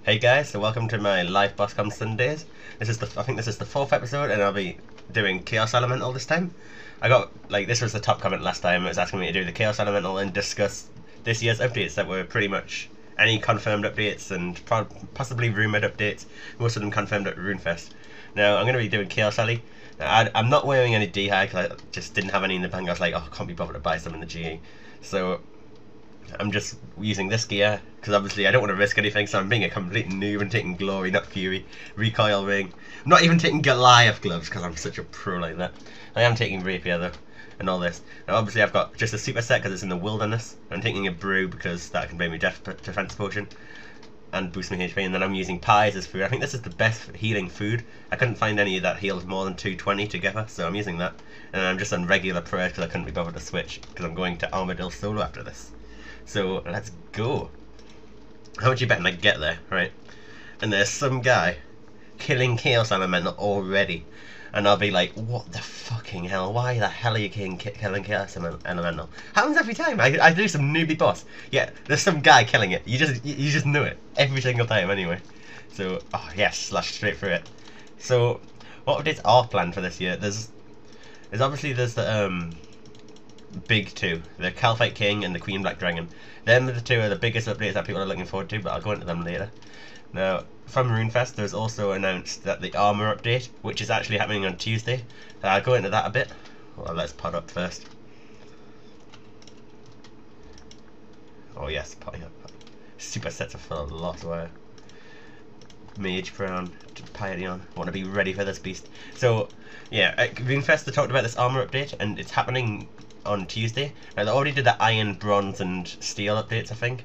Hey guys, so welcome to my live BossCon Sundays. I think this is the fourth episode, and I'll be doing Chaos Elemental this time. This was the top comment last time. It was asking me to do the Chaos Elemental and discuss this year's updates that were pretty much any confirmed updates and possibly rumoured updates. Most of them confirmed at RuneFest. Now I'm going to be doing Chaos Ele. I'm not wearing any D-High because I just didn't have any in the bank. I was like, oh, I can't be bothered to buy some in the GE. So I'm just using this gear because obviously I don't want to risk anything, so I'm being a complete noob and taking Glory, not Fury, Recoil Ring. I'm not even taking Goliath gloves because I'm such a pro like that. I am taking Rapier though, and all this. Now obviously I've got just a super set because it's in the wilderness. I'm taking a Brew because that can bring me defense potion and boost my HP, and then I'm using pies as food. I think this is the best healing food. I couldn't find any that heals more than 220 together, so I'm using that. And I'm just on regular prayers because I couldn't be bothered to switch because I'm going to Armadillo solo after this. So let's go. How much you betting I get there, right? And there's some guy killing Chaos Elemental already, and I'll be like, what the fucking hell? Why the hell are you killing Chaos Elemental? Happens every time. I do some newbie boss. Yeah, there's some guy killing it. You just knew it every single time anyway. So yes, slash straight through it. So what updates are planned for this year? There's the big two, the Calphite King and the Queen Black Dragon. Them are the two of the biggest updates that people are looking forward to, but I'll go into them later. Now, from RuneFest, there's also announced that the armor update, which is actually happening on Tuesday. I'll go into that a bit. Well, let's pot up first. Oh yes, potting up. Super sets are full of lost wire. Mage Crown, Pyreon. Want to be ready for this beast. So, yeah, at RuneFest they talked about this armor update, and it's happening on Tuesday. Now they already did the iron, bronze and steel updates, I think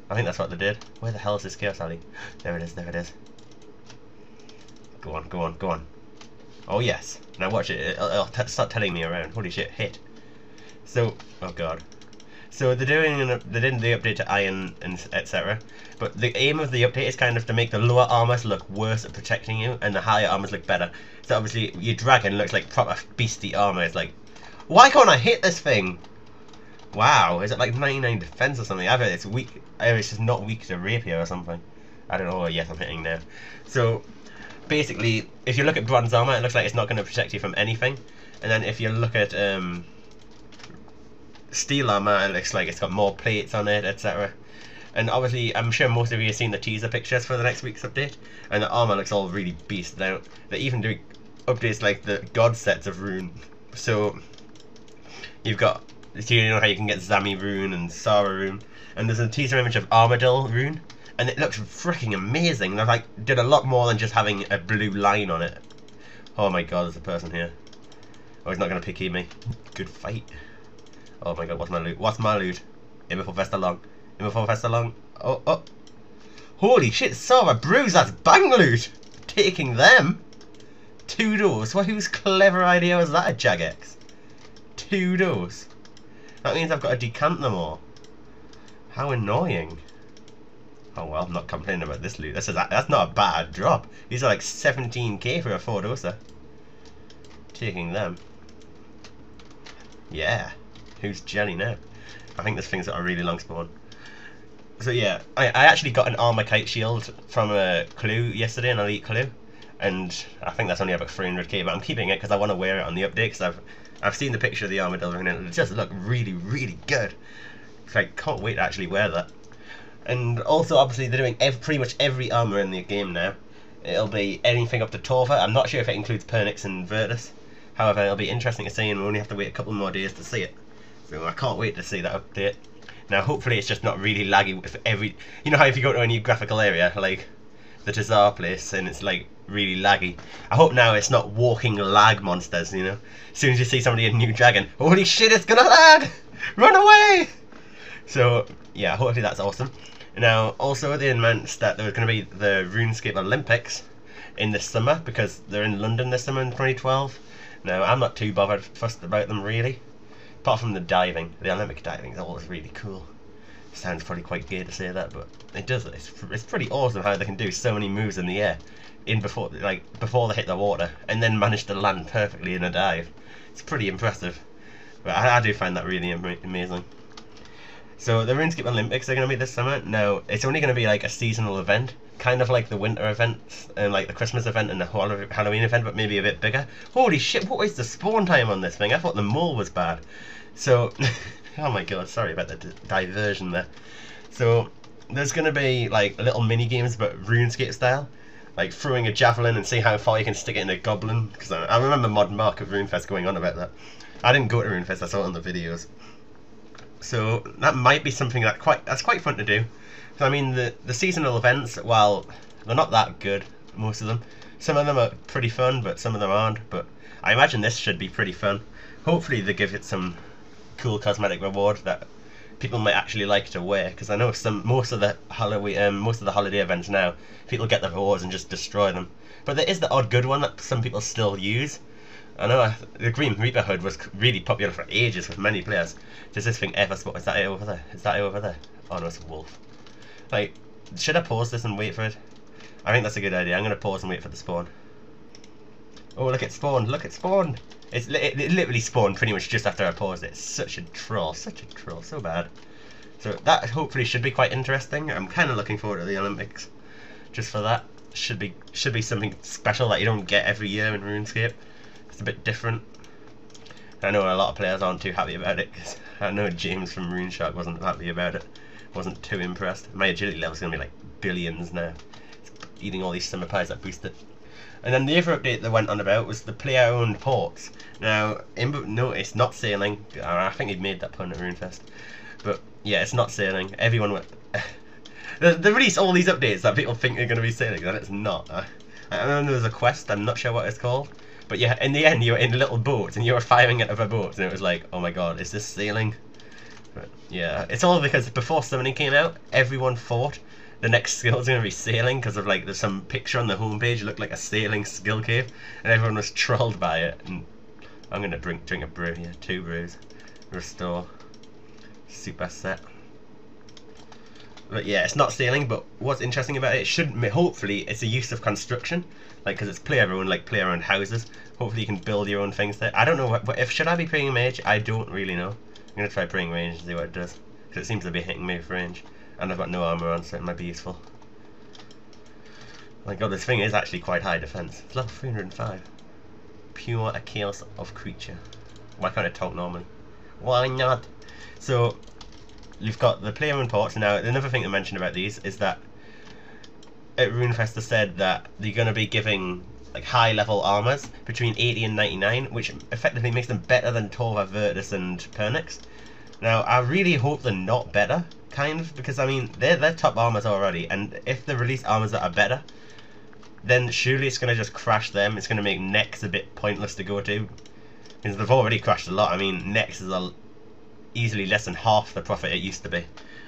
that's what they did. Where the hell is this Chaos Alley? There it is. Go on. Oh yes. Now watch it, it'll start telling me around. Holy shit, hit. So, oh god. So they did the update to iron and etc. But the aim of the update is kind of to make the lower armors look worse at protecting you and the higher armors look better. So obviously your dragon looks like proper beastie armor. It's like, why can't I hit this thing? Wow, is it like 99 defense or something? I've heard it's weak. It's just not weak to Rapier or something. I don't know. Oh, yes, I'm hitting now. So basically, if you look at bronze armor, it looks like it's not going to protect you from anything. And then if you look at steel armor, it looks like it's got more plates on it, etc. And obviously, I'm sure most of you have seen the teaser pictures for the next week's update, and the armor looks all really beast. Now they're even doing updates like the god sets of rune. So you've got, you know how you can get Zami rune and Sara rune, and there's a teaser image of Armadillo rune, and it looks freaking amazing. They've like did a lot more than just having a blue line on it. Oh my god, there's a person here. Oh, he's not gonna picky me. Good fight. Oh my god, what's my loot? In before Festa long. Oh. Holy shit, Sara Brews, that's bang loot! Taking them. 2 doors. Well, whose clever idea was that, a Jagex? 2 doors. That means I've got to decant them all. How annoying. Oh well, I'm not complaining about this loot. That's not a bad drop. These are like 17k for a 4-doser. Taking them. Yeah. Who's jelly now? I think this thing's got a really long spawn. So yeah, I actually got an armor kite shield from a Clue yesterday, an elite Clue. And I think that's only about 300k, but I'm keeping it because I want to wear it on the update, because I've seen the picture of the armadillo and it just look really, really good. So I can't wait to actually wear that. And also, obviously, they're doing pretty much every armor in the game now. It'll be anything up to Torva. I'm not sure if it includes Pernix and Virtus. However, it'll be interesting to see, and we'll only have to wait a couple more days to see it. So I can't wait to see that update. Now, hopefully, it's just not really laggy with you know how if you go to a new graphical area, like the Tazar place, and it's like really laggy. I hope now it's not walking lag monsters, you know. As soon as you see somebody in New Dragon, holy shit, it's gonna lag! Run away! So, yeah, hopefully that's awesome. Now, also they announced that there was going to be the RuneScape Olympics in the summer, because they're in London this summer in 2012. Now, I'm not too fussed about them, really. Apart from the diving. The Olympic diving is always really cool. Sounds probably quite gay to say that, but it does. It's pretty awesome how they can do so many moves in the air before they hit the water, and then manage to land perfectly in a dive. It's pretty impressive. But I do find that really amazing. So the RuneScape Olympics are going to be this summer. Now, it's only going to be like a seasonal event, kind of like the winter events, and like the Christmas event and the Halloween event, but maybe a bit bigger. Holy shit, what is the spawn time on this thing? I thought the mole was bad. So, oh my god, sorry about the diversion there. So, there's going to be like little mini games, but RuneScape style. Like throwing a javelin and see how far you can stick it in a goblin. Because I remember Mod Mark of RuneFest going on about that. I didn't go to RuneFest, I saw it on the videos. So that might be something that's quite fun to do. So, I mean, the seasonal events, while they're not that good, most of them. Some of them are pretty fun, but some of them aren't. But I imagine this should be pretty fun. Hopefully they give it some cool cosmetic reward that people might actually like to wear. Because I know most of the holiday events now, people get the rewards and just destroy them. But there is the odd good one that some people still use. I know the Green Reaper hood was really popular for ages with many players. Does this thing ever spawn? Is that it over there? Is that it over there? Oh no, it's a wolf. Like, should I pause this and wait for it? I think that's a good idea. I'm going to pause and wait for the spawn. Oh, look, it spawned. Look, it spawned. It literally spawned pretty much just after I paused it. It's such a troll. Such a troll. So bad. So that hopefully should be quite interesting. I'm kind of looking forward to the Olympics. Just for that. Should be something special that you don't get every year in RuneScape. It's a bit different. I know a lot of players aren't too happy about it, because I know James from RuneShark wasn't happy about it. Wasn't too impressed. My agility level's going to be like billions now. It's eating all these summer pies that boost it. And then the other update that went on about was the player-owned ports. Now, no, it's not sailing. I think he'd made that pun at RuneFest. But yeah, it's not sailing. Everyone went... they release all these updates that people think are going to be sailing, and it's not. I remember there was a quest, I'm not sure what it's called. But yeah, in the end, you were in little boats and you were firing at other boats, and it was like, oh my god, is this sailing? But yeah, it's all because before summoning came out, everyone thought the next skill was going to be sailing, because of like there's some picture on the homepage looked like a sailing skill cave, and everyone was trolled by it. And I'm going to drink a brew here, 2 brews. Restore. Super set. But yeah, it's not sailing, but what's interesting about it, hopefully it's a use of construction, like, because it's player-owned, like player-owned houses. Hopefully you can build your own things there. I don't know, should I be praying mage? I don't really know. I'm going to try praying range and see what it does, because it seems to be hitting me with range, and I've got no armor on, so it might be useful. My god, this thing is actually quite high defense. It's level 305. Pure a chaos of creature. Why can't I talk normally? Why not? So, you've got the player-owned ports. Now, another thing to mention about these is that at RuneFest they said that they're going to be giving like high-level armors between 80 and 99, which effectively makes them better than Torva, Virtus, and Pernix. Now, I really hope they're not better, kind of, because I mean they're top armors already, and if they release armors that are better, then surely it's going to just crash them. It's going to make Nex a bit pointless to go to, because they've already crashed a lot. I mean, Nex is easily less than half the profit it used to be.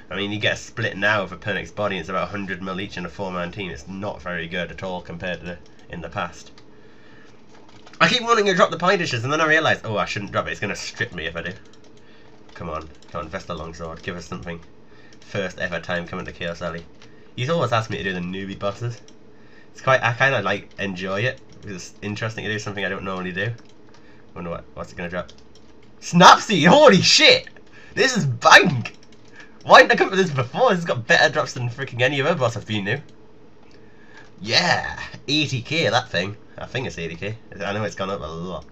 I mean, you get a split now of a Pernix body, it's about 100 mil each in a 4-man team. It's not very good at all compared to in the past. I keep wanting to drop the pie dishes, and then I realise, oh, I shouldn't drop it, it's going to strip me if I do. Come on, Vesta Longsword, give us something. First ever time coming to Chaos Alley. You've always asked me to do the newbie bosses. It's quite, I kind of like enjoy it, because it's interesting to do something I don't normally do. Wonder what's it going to drop? Snapseed! Holy shit! This is bank! Why didn't I come for this before? This has got better drops than freaking any other boss I've been to. Yeah! 80k that thing. I think it's 80k. I know it's gone up a lot.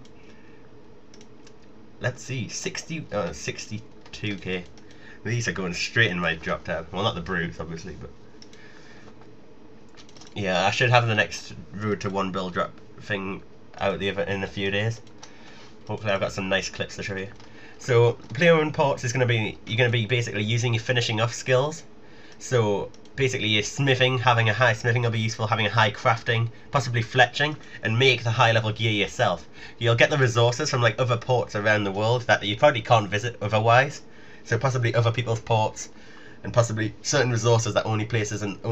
Let's see. 62k. These are going straight in my drop tab. Well, not the brews, obviously, but... yeah, I should have the next Road to 1 bill drop thing out in a few days. Hopefully I've got some nice clips to show you. So, player-owned ports is going to be, you're going to be basically using your finishing off skills. So, basically your smithing, having a high smithing will be useful, having a high crafting, possibly fletching, and make the high level gear yourself. You'll get the resources from like other ports around the world that you probably can't visit otherwise. So possibly other people's ports, and possibly certain resources that only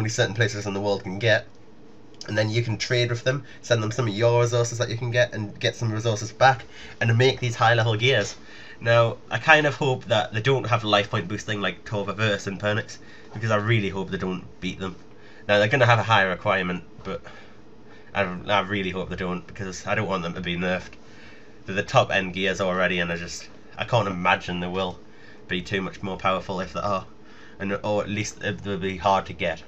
certain places in the world can get. And then you can trade with them, send them some of your resources that you can get, and get some resources back, and make these high level gears. Now, I kind of hope that they don't have life point boosting like Torva, Virtus and Pernix, because I really hope they don't beat them. Now, they're going to have a higher requirement, but I really hope they don't, because I don't want them to be nerfed. They're the top end gears already, and I can't imagine they will. be too much more powerful if they are, or at least they'll be hard to get.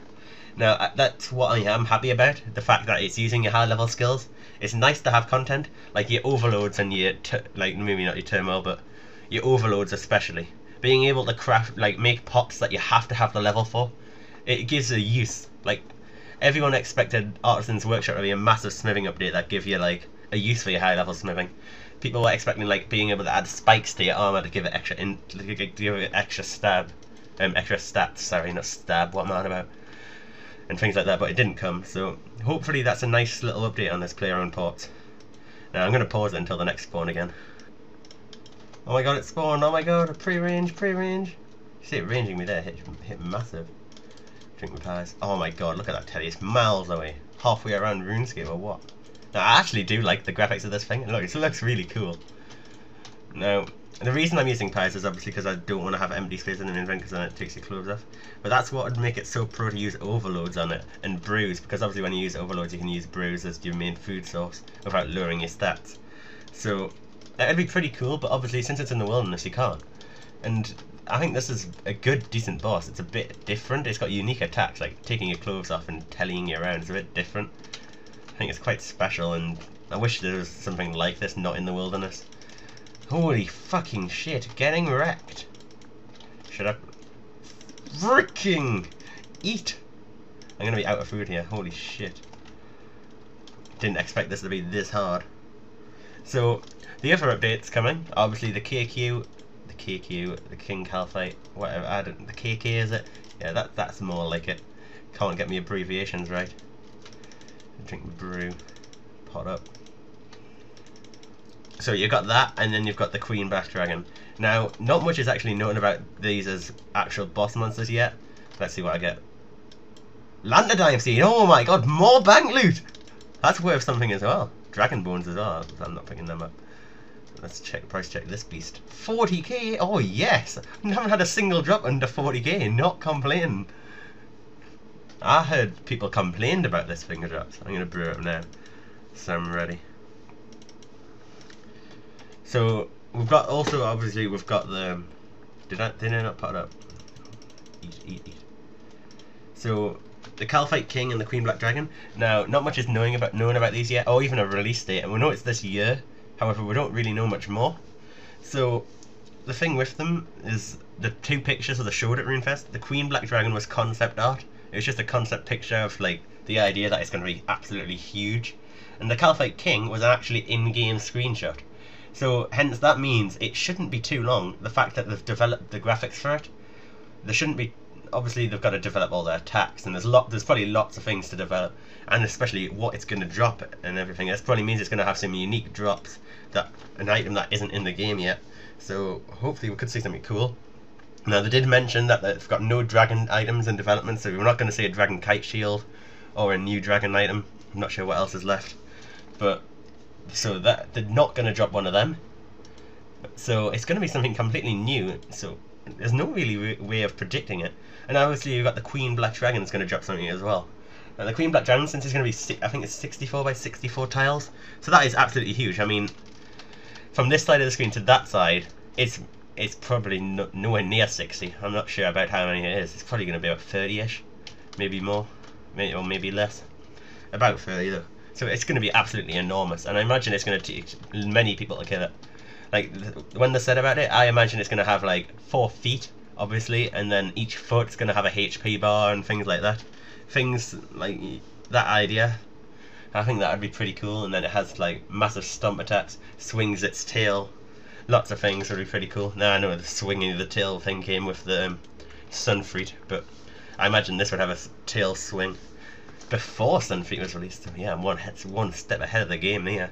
Now that's what I am happy about, the fact that it's using your high level skills. It's nice to have content like your overloads and your like maybe not your turmoil, but your overloads especially. Being able to craft make pots that you have to have the level for, it gives a use. Like everyone expected Artisan's Workshop to be a massive smithing update that give you like a use for your high level smithing. People were expecting like being able to add spikes to your armor to give it extra extra stats. Sorry, not stab. What am I on about? And things like that, but it didn't come. So hopefully that's a nice little update on this player-owned port. Now I'm going to pause it until the next spawn again. Oh my god, it spawned! Oh my god, pre-range. You see it ranging me there, hit massive. Drink my pies. Oh my god, look at that Teddy, it's miles away. Halfway around RuneScape or what? Now I actually do like the graphics of this thing. Look, it looks really cool. Now, the reason I'm using pies is obviously because I don't want to have empty space in an inventory because then it takes your clothes off. But that's what would make it so pro to use overloads on it and brews, because obviously when you use overloads you can use brews as your main food source without lowering your stats. So it'd be pretty cool, but obviously since it's in the wilderness you can't. And I think this is a good, decent boss. It's a bit different. It's got unique attacks, like taking your clothes off and tellying you around. It's a bit different. I think it's quite special, and I wish there was something like this not in the wilderness. Holy fucking shit, getting wrecked. Should I freaking eat? I'm gonna be out of food here. Holy shit. Didn't expect this to be this hard. So the other updates coming, obviously the KQ, the King Calphite, whatever. I don't, the KK is it? Yeah, that's more like it. Can't get me abbreviations right. Drink the brew, pot up. So you've got that, and then you've got the Queen Black Dragon. Now, not much is actually known about these as actual boss monsters yet. Let's see what I get. Lantadyme Seed! Oh my god, more bank loot! That's worth something as well. Dragon Bones as well. I'm not picking them up. Let's price check this beast. 40k! Oh yes! I haven't had a single drop under 40k, not complaining. I heard people complained about this finger drops. I'm going to brew it up now. So I'm ready. So we've got also obviously we've got the did I not pot it up? Eat. So the Calphite King and the Queen Black Dragon. Now not much is known about these yet, or even a release date, and we know it's this year. However, we don't really know much more. So the thing with them is the two pictures that they showed at RuneFest. The Queen Black Dragon was concept art. It was just a concept picture of like the idea that it's going to be absolutely huge, and the Calphite King was an actually in-game screenshot. So hence that means it shouldn't be too long. The fact that they've developed the graphics for it, there shouldn't be. Obviously they've got to develop all their attacks, and there's probably lots of things to develop, and especially what it's going to drop and everything. This probably means it's going to have some unique drops, that an item that isn't in the game yet. So hopefully we could see something cool. Now they did mention that they've got no dragon items in development, so we're not going to see a dragon kite shield or a new dragon item. I'm not sure what else is left, but so that they're not going to drop one of them. So it's going to be something completely new. So there's no really way of predicting it. And obviously you've got the Queen Black Dragon that's going to drop something as well. Now the Queen Black Dragon, since it's going to be, I think it's 64 by 64 tiles, so that is absolutely huge. I mean, from this side of the screen to that side, it's probably nowhere near 60. I'm not sure about how many it is. It's probably going to be about 30-ish, maybe more, or maybe less. About 30 though. So it's going to be absolutely enormous, and I imagine it's going to take many people to kill it. Like when they said about it, I imagine it's going to have like 4 feet, obviously, and then each foot's going to have a HP bar and things like that. Things like that idea. I think that would be pretty cool. And then it has like massive stomp attacks, swings its tail. Lots of things would be pretty cool. Now I know the swinging of the tail thing came with the Sunfreet, but I imagine this would have a tail swing before Sunfreet was released. So yeah, I'm one step ahead of the game here.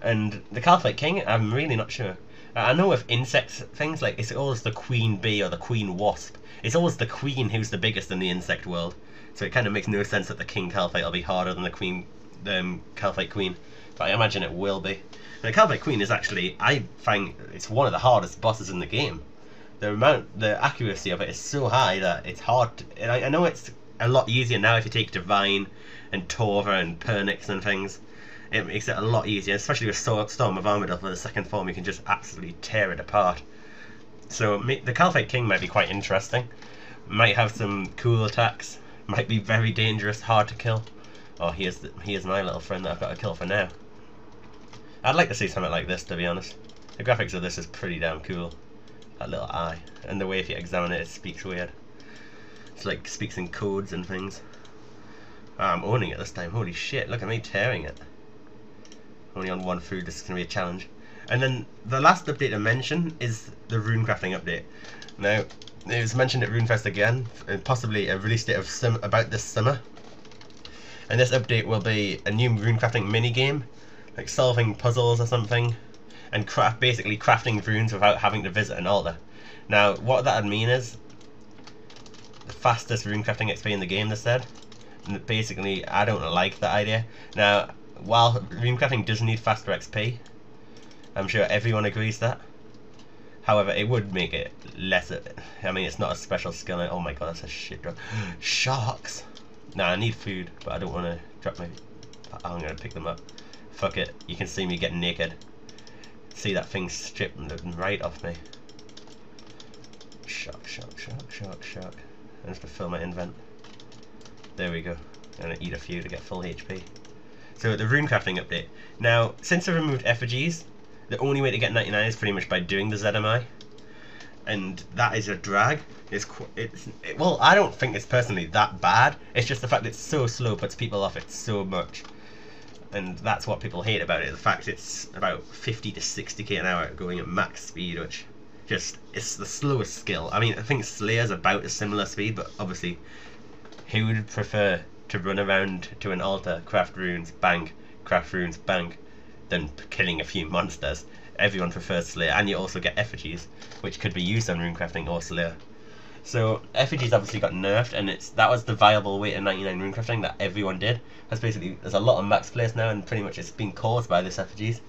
And the Calphite King, I'm really not sure. I know with insects things, like it's always the queen bee or the queen wasp. It's always the queen who's the biggest in the insect world. So it kind of makes no sense that the King Calphite will be harder than the Calphite Queen. But I imagine it will be. And the Calphite Queen is actually, I find it's one of the hardest bosses in the game. The accuracy of it is so high that it's hard to, I know it's a lot easier now if you take Divine and Torva and Pernix and things. It makes it a lot easier, especially with Storm of Armadyl for the second form. You can just absolutely tear it apart. So the Caliphate King might be quite interesting. Might have some cool attacks. Might be very dangerous, hard to kill. Oh, here's my little friend that I've got to kill for now. I'd like to see something like this, to be honest. The graphics of this is pretty damn cool. That little eye. And the way if you examine it, it speaks weird. It's like speaks in codes and things. Oh, I'm owning it this time. Holy shit, look at me tearing it. Only on one food, this is going to be a challenge. And then the last update to mention is the rune crafting update. Now, it was mentioned at RuneFest again, and possibly a release date of about this summer. And this update will be a new rune crafting mini game, like solving puzzles or something, and basically crafting runes without having to visit an altar. Now, what that would mean is the fastest rune crafting XP in the game, they said. And basically, I don't like that idea. Now, while rune crafting does need faster XP, I'm sure everyone agrees that. However, it would make it less. I mean, it's not a special skill. Oh my god, that's a shit drop. Sharks! Nah, I need food, but I don't want to drop my. I'm gonna pick them up. Fuck it. You can see me getting naked. See that thing stripping right off me. Shark, shark, shark, shark, shark. I have to fill my invent. There we go. I'm gonna eat a few to get full HP. So the rune crafting update. Now, since I've removed effigies, the only way to get 99 is pretty much by doing the ZMI, and that is a drag. Well, I don't think it's personally that bad. It's just the fact it's so slow puts people off it so much, and that's what people hate about it. The fact it's about 50 to 60k an hour going at max speed, which it's the slowest skill. I mean, I think Slayer's about a similar speed, but obviously, who would prefer to run around to an altar, craft runes, bang, craft runes, bang, than killing a few monsters? Everyone prefers Slayer, and you also get effigies, which could be used on runecrafting or Slayer. So effigies obviously got nerfed, and that was the viable way to 99 runecrafting that everyone did. That's basically, there's a lot of max players now, and pretty much it's been caused by this effigies.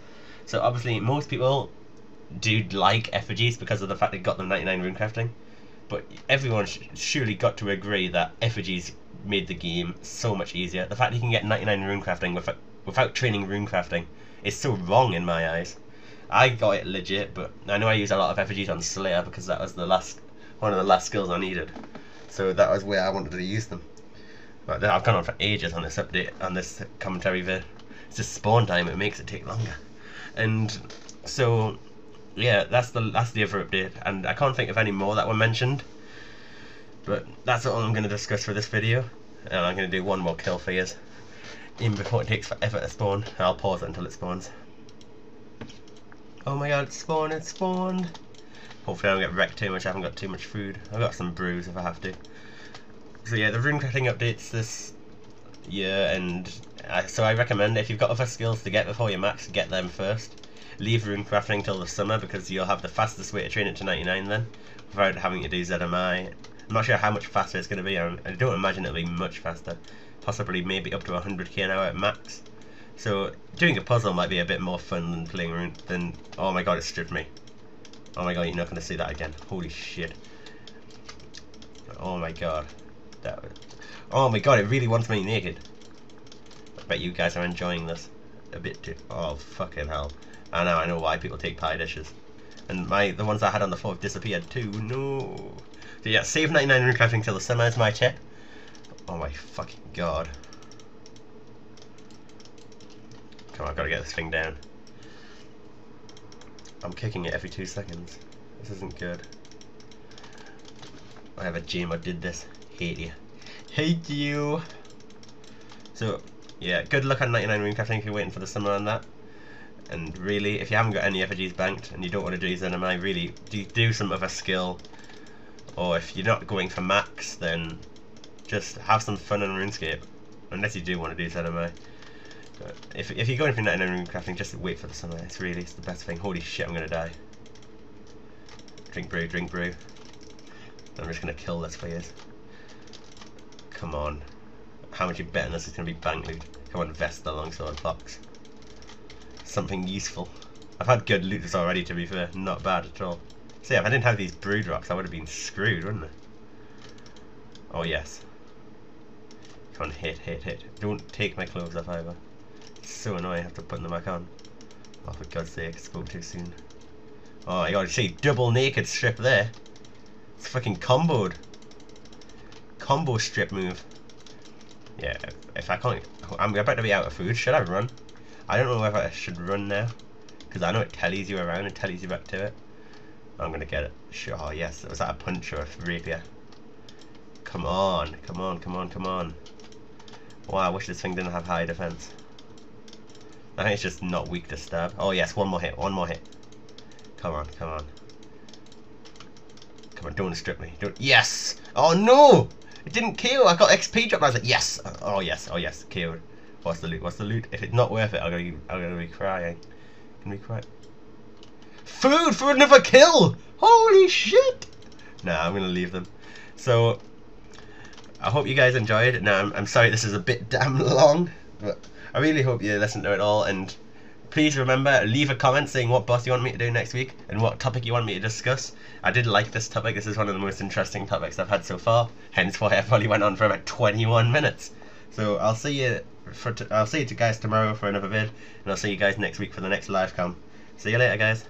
So obviously most people do like effigies because of the fact they got them 99 runecrafting, but everyone surely got to agree that effigies made the game so much easier. The fact you can get 99 runecrafting without training runecrafting is so wrong in my eyes. I got it legit, but I know I use a lot of effigies on Slayer because that was one of the last skills I needed. So that was where I wanted to use them. But I've gone on for ages on this update, on this commentary vid. It's just spawn time, it makes it take longer. And so, yeah, that's the other update, and I can't think of any more that were mentioned. But that's all I'm going to discuss for this video, and I'm going to do one more kill for you, even before it takes forever to spawn. I'll pause it until it spawns. Oh my god, it spawned! Hopefully I don't get wrecked too much, I haven't got too much food. I've got some brews if I have to. So yeah, the runecrafting updates this year, and so I recommend if you've got other skills to get before you max, get them first. Leave runecrafting till the summer because you'll have the fastest way to train it to 99 then, without having to do ZMI. I'm not sure how much faster it's going to be. I don't imagine it'll be much faster. Possibly maybe up to 100k an hour at max. So doing a puzzle might be a bit more fun than playing rune. Oh my god, it stripped me. Oh my god, you're not going to see that again. Holy shit. Oh my god. Oh my god, it really wants me naked. I bet you guys are enjoying this a bit too. Oh fucking hell. I know why people take pie dishes. And the ones I had on the floor have disappeared too. No. So yeah, save 99 runecrafting till the summer is my tip. Oh my fucking god. Come on, I've got to get this thing down. I'm kicking it every 2 seconds. This isn't good. I have a gym, I did this. Hate you. Hate you! So, yeah, good luck on 99 runecrafting if you're waiting for the summer on that. And really, if you haven't got any effigies banked and you don't want to do ZMI, really do some other skill. Or if you're not going for max, then just have some fun on RuneScape. Unless you do want to do ZMI. But if you're going for 99 runecrafting, just wait for the summer. It's the best thing. Holy shit, I'm gonna die. Drink brew, drink brew. I'm just gonna kill this for you. Come on. How much you betting this is gonna be bank loot? Come on, vest the longsword fox. Something useful. I've had good loot already, to be fair. Not bad at all. See, if I didn't have these brood rocks, I would have been screwed, wouldn't I? Oh yes. Come on, hit, hit, hit. Don't take my clothes off either. It's so annoying, I have to put them back on. Oh, for God's sake, I spoke too soon. Oh, you gotta see double naked strip there. It's fucking comboed. Combo strip move. Yeah, if I can't, I'm about to be out of food. Should I run? I don't know whether I should run now, because I know it tellies you around and tellies you back to it. I'm gonna get it. Sure. Oh yes, was that a punch or a rapier? Come on, come on, come on, come on. Wow, I wish this thing didn't have high defense. I think it's just not weak to stab. Oh yes, one more hit, one more hit. Come on, come on. Come on, don't strip me. Don't. Yes! Oh no! It didn't KO. I got XP drop. I was like, yes! Oh yes, oh yes, KO'd. What's the loot? What's the loot? If it's not worth it, I'm gonna be crying. Can we cry? Food for another kill! Holy shit! Nah, I'm gonna leave them. So, I hope you guys enjoyed. Now, I'm sorry this is a bit damn long, but I really hope you listened to it all, and please remember, leave a comment saying what boss you want me to do next week and what topic you want me to discuss. I did like this topic. This is one of the most interesting topics I've had so far, hence why I probably went on for about 21 minutes. So I'll see you guys tomorrow for another vid, and I'll see you guys next week for the next live cam. See you later, guys.